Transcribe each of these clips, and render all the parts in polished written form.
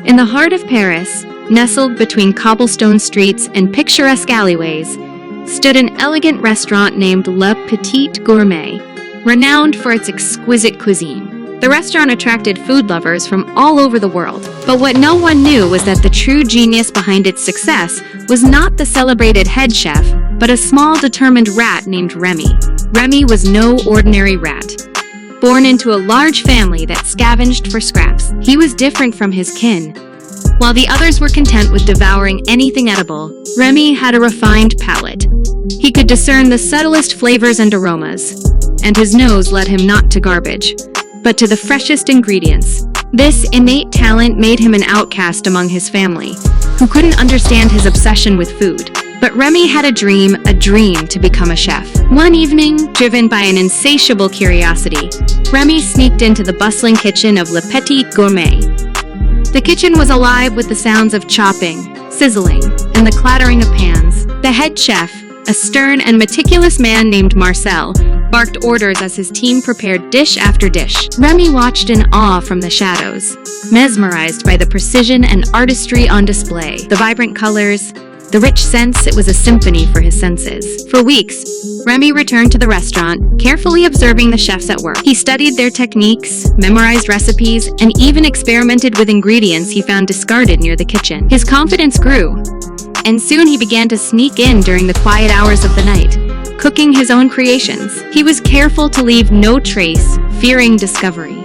In the heart of Paris, nestled between cobblestone streets and picturesque alleyways, stood an elegant restaurant named Le Petit Gourmet, renowned for its exquisite cuisine. The restaurant attracted food lovers from all over the world, but what no one knew was that the true genius behind its success was not the celebrated head chef, but a small, determined rat named Remy. Remy was no ordinary rat. Born into a large family that scavenged for scraps, he was different from his kin. While the others were content with devouring anything edible, Remy had a refined palate. He could discern the subtlest flavors and aromas, and his nose led him not to garbage, but to the freshest ingredients. This innate talent made him an outcast among his family, who couldn't understand his obsession with food. But Remy had a dream to become a chef. One evening, driven by an insatiable curiosity, Remy sneaked into the bustling kitchen of Le Petit Gourmet. The kitchen was alive with the sounds of chopping, sizzling, and the clattering of pans. The head chef, a stern and meticulous man named Marcel, barked orders as his team prepared dish after dish. Remy watched in awe from the shadows, mesmerized by the precision and artistry on display. The vibrant colors, the rich scents, it was a symphony for his senses. For weeks, Remy returned to the restaurant, carefully observing the chefs at work. He studied their techniques, memorized recipes, and even experimented with ingredients he found discarded near the kitchen. His confidence grew, and soon he began to sneak in during the quiet hours of the night, cooking his own creations. He was careful to leave no trace, fearing discovery.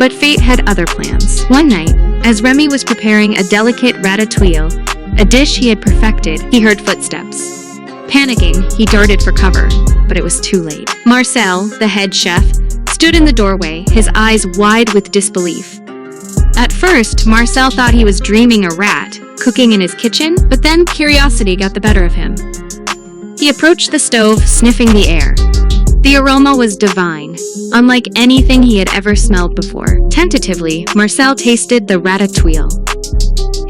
But fate had other plans. One night, as Remy was preparing a delicate ratatouille, a dish he had perfected, he heard footsteps. Panicking, he darted for cover, but it was too late. Marcel, the head chef, stood in the doorway, his eyes wide with disbelief. At first, Marcel thought he was dreaming a rat, cooking in his kitchen, but then curiosity got the better of him. He approached the stove, sniffing the air. The aroma was divine, unlike anything he had ever smelled before. Tentatively, Marcel tasted the ratatouille.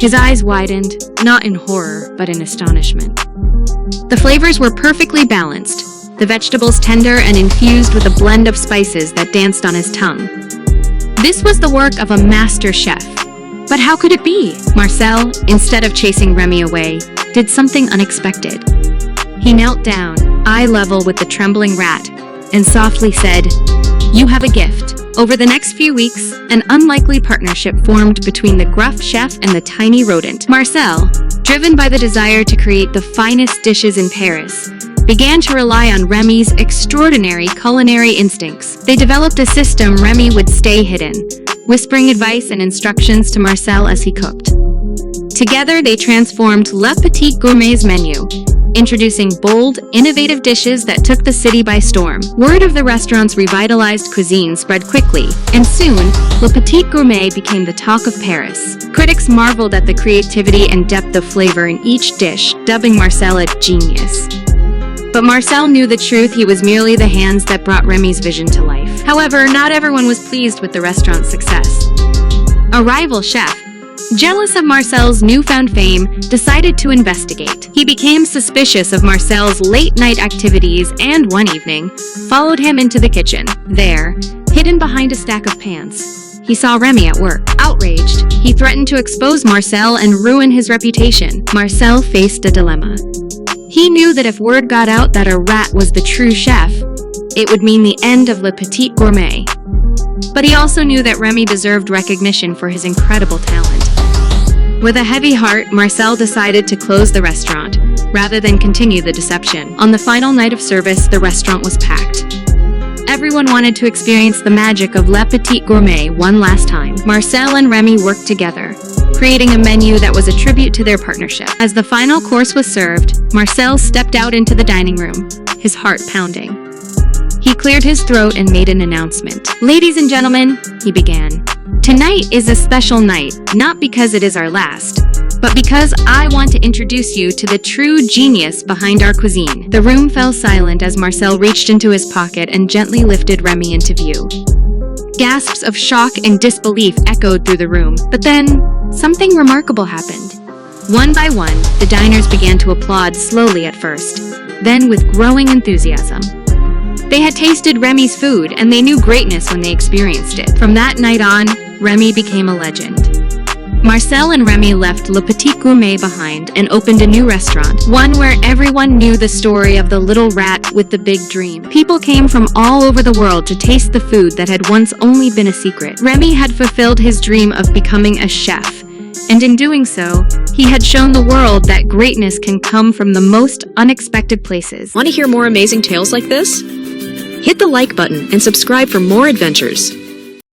His eyes widened, not in horror, but in astonishment. The flavors were perfectly balanced, the vegetables tender and infused with a blend of spices that danced on his tongue. This was the work of a master chef. But how could it be? Marcel, instead of chasing Remy away, did something unexpected. He knelt down, eye level with the trembling rat, and softly said, "You have a gift." Over the next few weeks, an unlikely partnership formed between the gruff chef and the tiny rodent. Marcel, driven by the desire to create the finest dishes in Paris, began to rely on Remy's extraordinary culinary instincts. They developed a system Remy would stay hidden, whispering advice and instructions to Marcel as he cooked. Together, they transformed Le Petit Gourmet's menu, introducing bold, innovative dishes that took the city by storm. Word of the restaurant's revitalized cuisine spread quickly, and soon, Le Petit Gourmet became the talk of Paris. Critics marveled at the creativity and depth of flavor in each dish, dubbing Marcel a genius. But Marcel knew the truth: he was merely the hands that brought Remy's vision to life. However, not everyone was pleased with the restaurant's success. A rival chef, jealous of Marcel's newfound fame, decided to investigate. He became suspicious of Marcel's late-night activities and one evening, followed him into the kitchen. There, hidden behind a stack of pans, he saw Remy at work. Outraged, he threatened to expose Marcel and ruin his reputation. Marcel faced a dilemma. He knew that if word got out that a rat was the true chef, it would mean the end of Le Petit Gourmet. But he also knew that Remy deserved recognition for his incredible talent. With a heavy heart, Marcel decided to close the restaurant, rather than continue the deception. On the final night of service, the restaurant was packed. Everyone wanted to experience the magic of Le Petit Gourmet one last time. Marcel and Remy worked together, creating a menu that was a tribute to their partnership. As the final course was served, Marcel stepped out into the dining room, his heart pounding. He cleared his throat and made an announcement. "Ladies and gentlemen," he began, "tonight is a special night, not because it is our last, but because I want to introduce you to the true genius behind our cuisine." The room fell silent as Marcel reached into his pocket and gently lifted Remy into view. Gasps of shock and disbelief echoed through the room, but then something remarkable happened. One by one, the diners began to applaud, slowly at first, then with growing enthusiasm. They had tasted Remy's food, and they knew greatness when they experienced it. From that night on, Remy became a legend. Marcel and Remy left Le Petit Gourmet behind and opened a new restaurant, one where everyone knew the story of the little rat with the big dream. People came from all over the world to taste the food that had once only been a secret. Remy had fulfilled his dream of becoming a chef, and in doing so, he had shown the world that greatness can come from the most unexpected places. Want to hear more amazing tales like this? Hit the like button and subscribe for more adventures.